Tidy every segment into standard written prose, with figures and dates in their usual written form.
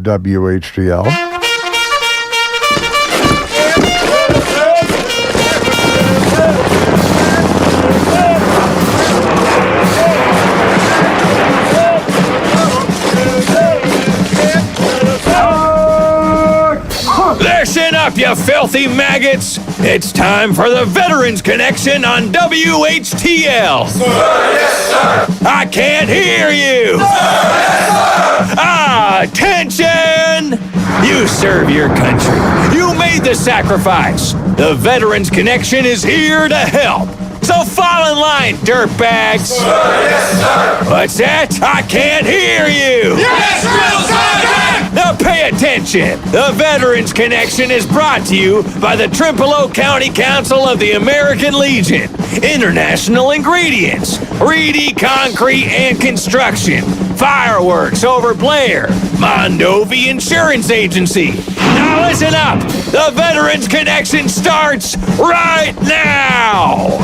WHTL. Listen up, you filthy maggots! It's time for the Veterans Connection on WHTL. Sir, yes, sir. I can't hear you. Sir, yes, sir. Attention! You serve your country. You made the sacrifice. The Veterans Connection is here to help. So fall in line, dirtbags. Sir, yes, sir. What's that? I can't hear you. Yes, Drill Sergeant! Now pay attention. The Veterans Connection is brought to you by the Trempealeau County Council of the American Legion, International Ingredients, Reedy Concrete and Construction, Fireworks over Blair, Mondovi Insurance Agency. Now listen up. The Veterans Connection starts right now.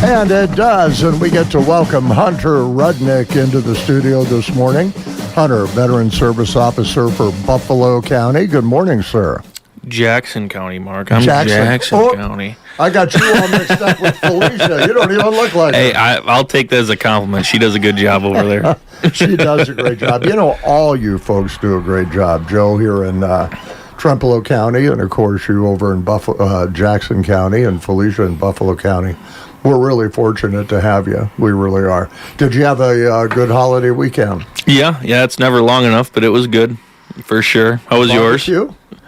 And it does, and we get to welcome Hunter Rudnick into the studio this morning. Hunter, Veteran Service Officer for Buffalo County. Good morning, sir. Jackson County, Mark. I'm Jackson County. I got you all mixed up with Felicia. You don't even look like her. Hey, I'll take that as a compliment. She does a good job over there. She does a great job. You know, all you folks do a great job. Joe here in Trempealeau County, and of course you over in Jackson County, and Felicia in Buffalo County. We're really fortunate to have you. We really are. Did you have a good holiday weekend? Yeah, it's never long enough, but it was good for sure. How was yours?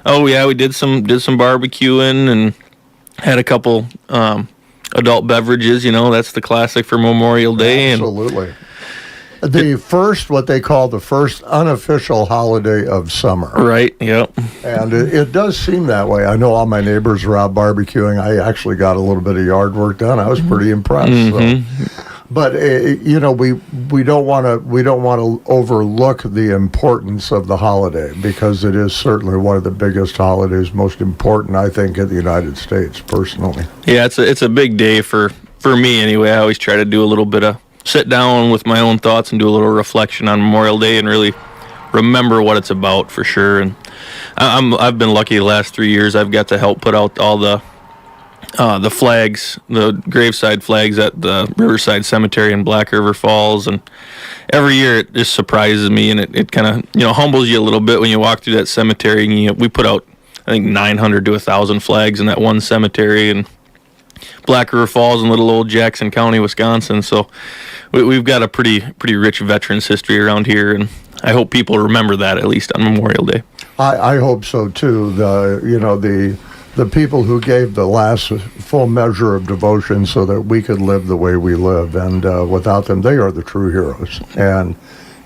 Oh yeah, we did some barbecuing and had a couple adult beverages. You know, that's the classic for Memorial Day. Absolutely. The first, what they call the first unofficial holiday of summer. Right, yep. And it does seem that way. I know all my neighbors are out barbecuing. I actually got a little bit of yard work done. I was pretty impressed. Mm-hmm. So. But you know, we don't want to overlook the importance of the holiday, because it is certainly one of the biggest holidays, most important, I think, in the United States, personally. Yeah, it's a big day for me anyway. I always try to do a little bit of sit down with my own thoughts and do a little reflection on Memorial Day and really remember what it's about for sure. And I've been lucky the last 3 years. I've got to help put out all the flags, the graveside flags at the Riverside Cemetery in Black River Falls, and every year it just surprises me, and it kind of humbles you a little bit when you walk through that cemetery. And we put out I think 900 to 1,000 flags in that one cemetery, and Black River Falls in little old Jackson County, Wisconsin. So we've got a pretty rich veterans history around here, and I hope people remember that at least on Memorial Day. I hope so too. The people who gave the last full measure of devotion so that we could live the way we live, and without them, they are the true heroes. And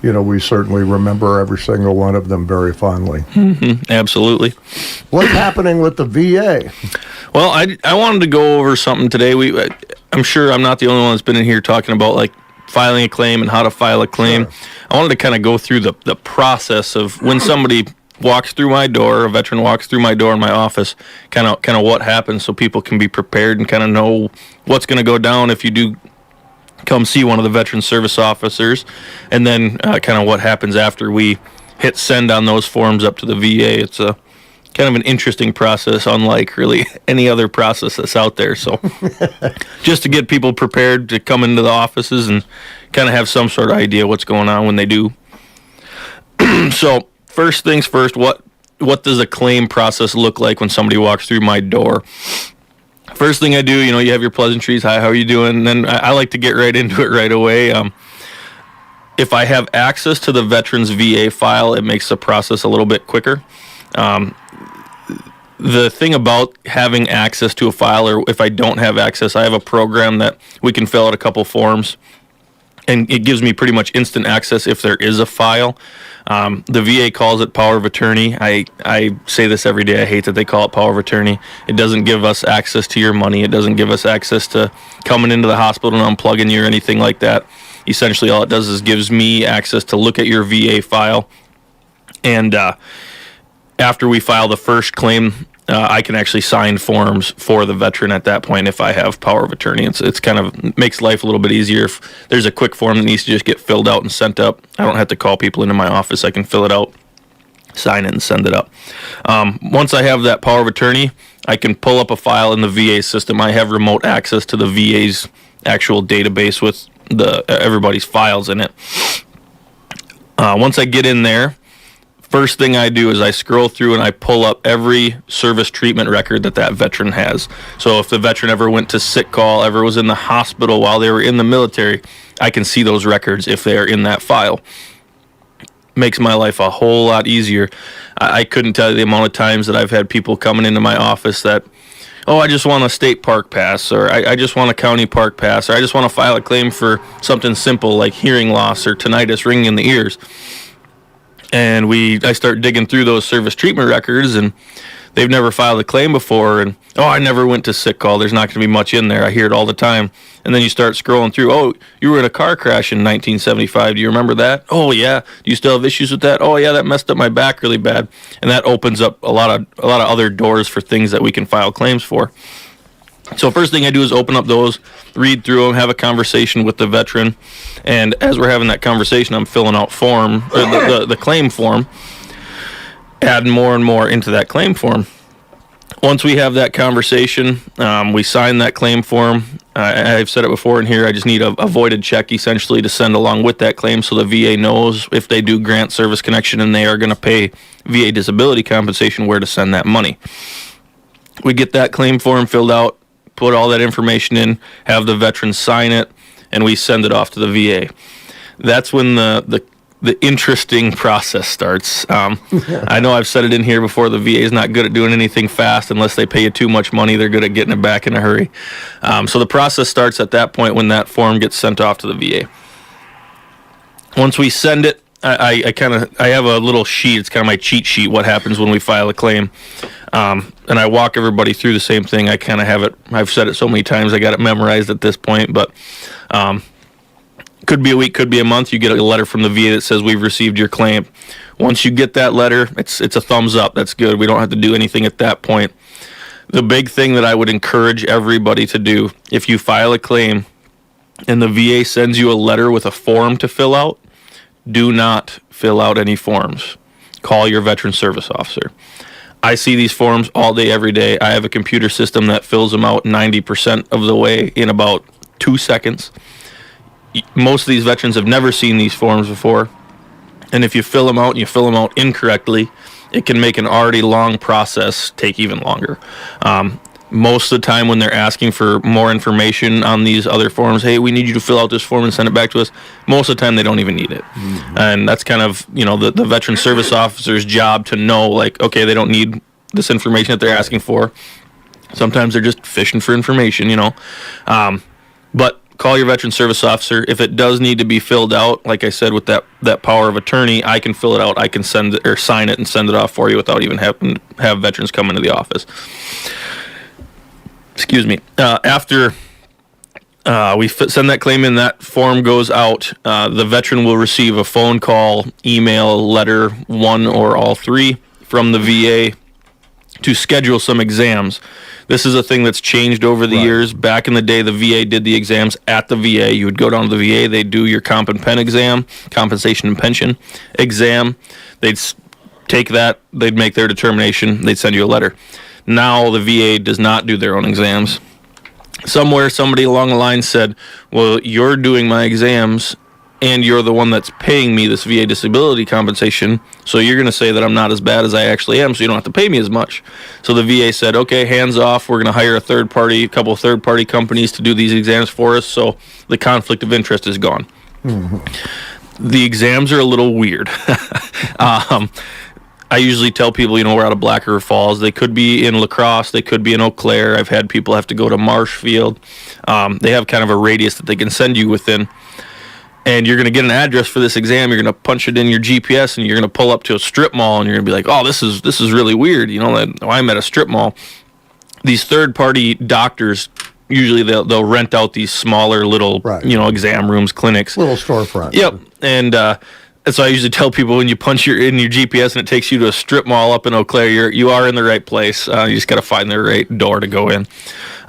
we certainly remember every single one of them very fondly. Mm-hmm. Absolutely. What's happening with the VA? Well, I wanted to go over something today. I'm sure I'm not the only one that's been in here talking about like filing a claim and how to file a claim. Sure. I wanted to kind of go through the process of when somebody walks through my door, a veteran walks through my door in my office, kind of what happens, so people can be prepared and kind of know what's going to go down if you do come see one of the veteran service officers, and then kind of what happens after we hit send on those forms up to the VA. It's a kind of an interesting process, unlike really any other process that's out there. So just to get people prepared to come into the offices and kind of have some sort of idea what's going on when they do. So first things first, what does a claim process look like when somebody walks through my door? First thing I do, you have your pleasantries. Hi, how are you doing? And then I like to get right into it right away. If I have access to the Veterans VA file, it makes the process a little bit quicker. The thing about having access to a file, or if I don't have access, I have a program that we can fill out a couple forms, and it gives me pretty much instant access if there is a file. The VA calls it power of attorney. I say this every day. I hate that they call it power of attorney. It doesn't give us access to your money. It doesn't give us access to coming into the hospital and unplugging you or anything like that. Essentially, all it does is gives me access to look at your VA file. And after we file the first claim, I can actually sign forms for the veteran at that point if I have power of attorney. It's kind of makes life a little bit easier. If there's a quick form that needs to just get filled out and sent up, I don't have to call people into my office. I can fill it out sign it, and send it up. Once I have that power of attorney, I can pull up a file in the VA system. I have remote access to the VA's actual database with everybody's files in it. Once I get in there, first thing I do is I scroll through and I pull up every service treatment record that veteran has. So if the veteran ever went to sick call, ever was in the hospital while they were in the military, I can see those records if they are in that file. Makes my life a whole lot easier. I couldn't tell you the amount of times that I've had people coming into my office that, oh, I just want a state park pass, or I just want a county park pass, or I just want to file a claim for something simple like hearing loss or tinnitus, ringing in the ears. And I start digging through those service treatment records, and they've never filed a claim before, and, oh, I never went to sick call. There's not going to be much in there. I hear it all the time. And then you start scrolling through, oh, you were in a car crash in 1975. Do you remember that? Oh, yeah. Do you still have issues with that? Oh, yeah, that messed up my back really bad. And that opens up a lot of other doors for things that we can file claims for. So first thing I do is open up those, read through them, have a conversation with the veteran. And as we're having that conversation, I'm filling out the claim form, adding more and more into that claim form. Once we have that conversation, we sign that claim form. I've said it before in here, I just need a voided check essentially to send along with that claim so the VA knows if they do grant service connection and they are going to pay VA disability compensation, where to send that money. We get that claim form filled out, put all that information in, have the veteran sign it, and we send it off to the VA. That's when the interesting process starts. I know I've said it in here before, the VA is not good at doing anything fast unless they pay you too much money. They're good at getting it back in a hurry. So the process starts at that point when that form gets sent off to the VA. Once we send it, I have a little sheet. It's kind of my cheat sheet, what happens when we file a claim. And I walk everybody through the same thing. I kind of have it, I've said it so many times, I got it memorized at this point, but could be a week, could be a month. You get a letter from the VA that says we've received your claim. Once you get that letter, it's a thumbs up. That's good. We don't have to do anything at that point. The big thing that I would encourage everybody to do, if you file a claim and the VA sends you a letter with a form to fill out, do not fill out any forms. Call your veteran service officer. I see these forms all day, every day. I have a computer system that fills them out 90% of the way in about 2 seconds. Most of these veterans have never seen these forms before. And if you fill them out and you fill them out incorrectly, it can make an already long process take even longer. Most of the time when they're asking for more information on these other forms, hey, we need you to fill out this form and send it back to us, most of the time they don't even need it. Mm-hmm. And that's kind of, the veteran service officer's job to know, like, okay, they don't need this information that they're asking for. Sometimes they're just fishing for information, But call your veteran service officer. If it does need to be filled out, like I said, with that power of attorney, I can fill it out. I can send it or sign it and send it off for you without even having to have veterans come into the office. Excuse me. After we send that claim in, that form goes out. The veteran will receive a phone call, email, letter, one or all three from the VA to schedule some exams. This is a thing that's changed over the years. Back in the day, the VA did the exams at the VA. You would go down to the VA, they'd do your comp and pen exam, compensation and pension exam. They'd take that, they'd make their determination, they'd send you a letter. Now the VA does not do their own exams. Somewhere, somebody along the line said, well, you're doing my exams and you're the one that's paying me this VA disability compensation, so you're going to say that I'm not as bad as I actually am, so you don't have to pay me as much. So the VA said, okay, hands off, we're going to hire a couple of third-party companies to do these exams for us, so the conflict of interest is gone. Mm-hmm. The exams are a little weird. I usually tell people, we're out of Black River Falls. They could be in La Crosse. They could be in Eau Claire. I've had people have to go to Marshfield. They have kind of a radius that they can send you within. And you're going to get an address for this exam. You're going to punch it in your GPS, and you're going to pull up to a strip mall, and you're going to be like, oh, this is really weird. I'm at a strip mall. These third-party doctors, usually they'll rent out these smaller little, exam rooms, clinics. Little storefront. Yep. And so I usually tell people when you punch in your GPS and it takes you to a strip mall up in Eau Claire, you are in the right place. You just got to find the right door to go in.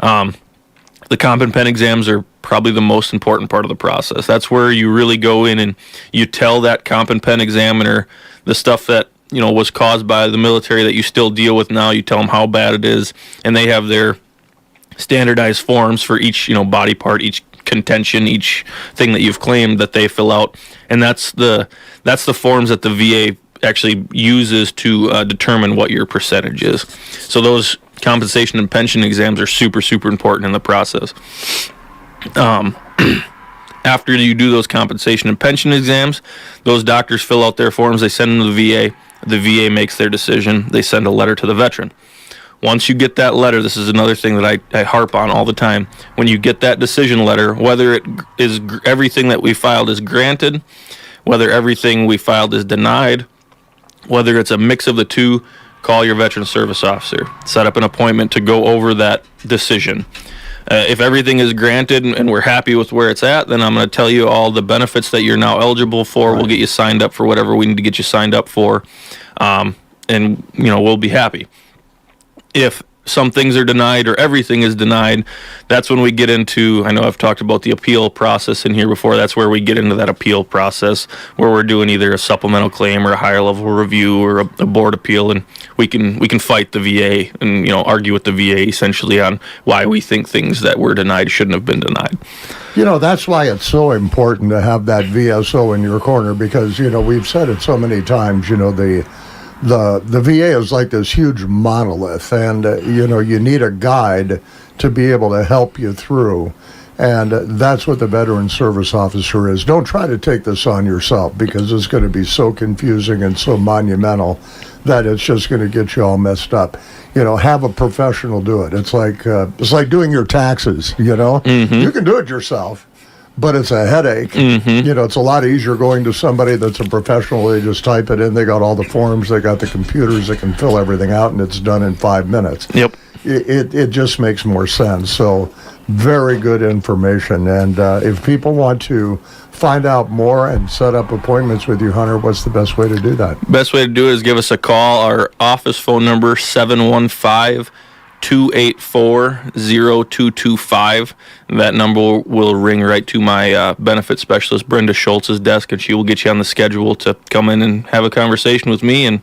The comp and pen exams are probably the most important part of the process. That's where you really go in and you tell that comp and pen examiner the stuff that, was caused by the military that you still deal with now. You tell them how bad it is, and they have their standardized forms for each, body part, each contention, each thing that you've claimed that they fill out, and that's the forms that the VA actually uses to determine what your percentage is. So those compensation and pension exams are super, super important in the process. After you do those compensation and pension exams, those doctors fill out their forms, they send them to the VA. The VA makes their decision. They send a letter to the veteran. Once you get that letter, this is another thing that I harp on all the time. When you get that decision letter, whether it is everything that we filed is granted, whether everything we filed is denied, whether it's a mix of the two, call your veteran service officer. Set up an appointment to go over that decision. If everything is granted and we're happy with where it's at, then I'm going to tell you all the benefits that you're now eligible for. Right. We'll get you signed up for whatever we need to get you signed up for, and we'll be happy. If some things are denied or everything is denied, that's when we get into, I know I've talked about the appeal process in here before, that's where we get into that appeal process where we're doing either a supplemental claim or a higher level review or a board appeal, and we can fight the VA and argue with the VA essentially on why we think things that were denied shouldn't have been denied. That's why it's so important to have that VSO in your corner, because we've said it so many times, the VA is like this huge monolith, and you need a guide to be able to help you through, and that's what the veteran service officer is. Don't try to take this on yourself, because it's going to be so confusing and so monumental that it's just going to get you all messed up. Have a professional do it. It's like doing your taxes. Mm-hmm. You can do it yourself, but it's a headache. Mm-hmm. It's a lot easier going to somebody that's a professional. They just type it in. They got all the forms. They got the computers that can fill everything out, and it's done in 5 minutes. Yep. It just makes more sense. So very good information. And if people want to find out more and set up appointments with you, Hunter, what's the best way to do that? Best way to do it is give us a call. Our office phone number, 715-284-0225. That number will ring right to my benefit specialist, Brenda Schultz's desk, and she will get you on the schedule to come in and have a conversation with me, and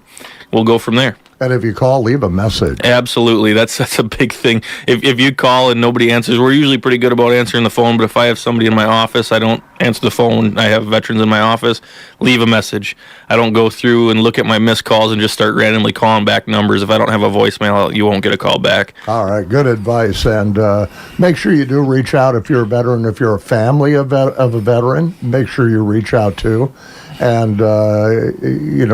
we'll go from there. And if you call, leave a message. Absolutely. That's a big thing. If you call and nobody answers, we're usually pretty good about answering the phone, but if I have somebody in my office, I don't answer the phone. I have veterans in my office, leave a message. I don't go through and look at my missed calls and just start randomly calling back numbers. If I don't have a voicemail, you won't get a call back. All right, good advice. And make sure you do reach out if you're a veteran. If you're a family of a veteran, make sure you reach out too. And,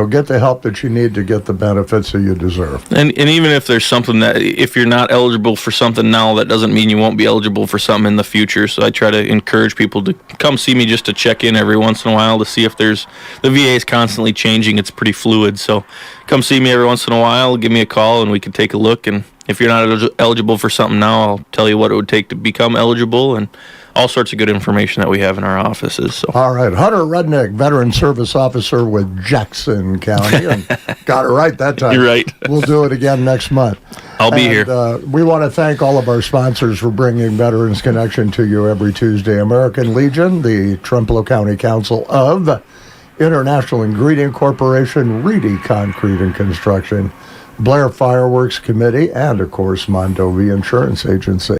get the help that you need to get the benefits that you deserve. And even if there's something that, if you're not eligible for something now, that doesn't mean you won't be eligible for something in the future. So I try to encourage people to come see me just to check in every once in a while to see if the VA is constantly changing. It's pretty fluid. So come see me every once in a while, give me a call, and we can take a look. And if you're not eligible for something now, I'll tell you what it would take to become eligible, and all sorts of good information that we have in our offices. So. All right. Hunter Rudnick, Veteran Service Officer with Jackson County. And got it right that time. You're right. We'll do it again next month. I'll be here. We want to thank all of our sponsors for bringing Veterans Connection to you every Tuesday. American Legion, the Trempealeau County Council of International Ingredient Corporation, Reedy Concrete and Construction, Blair Fireworks Committee, and, of course, Mondovi Insurance Agency.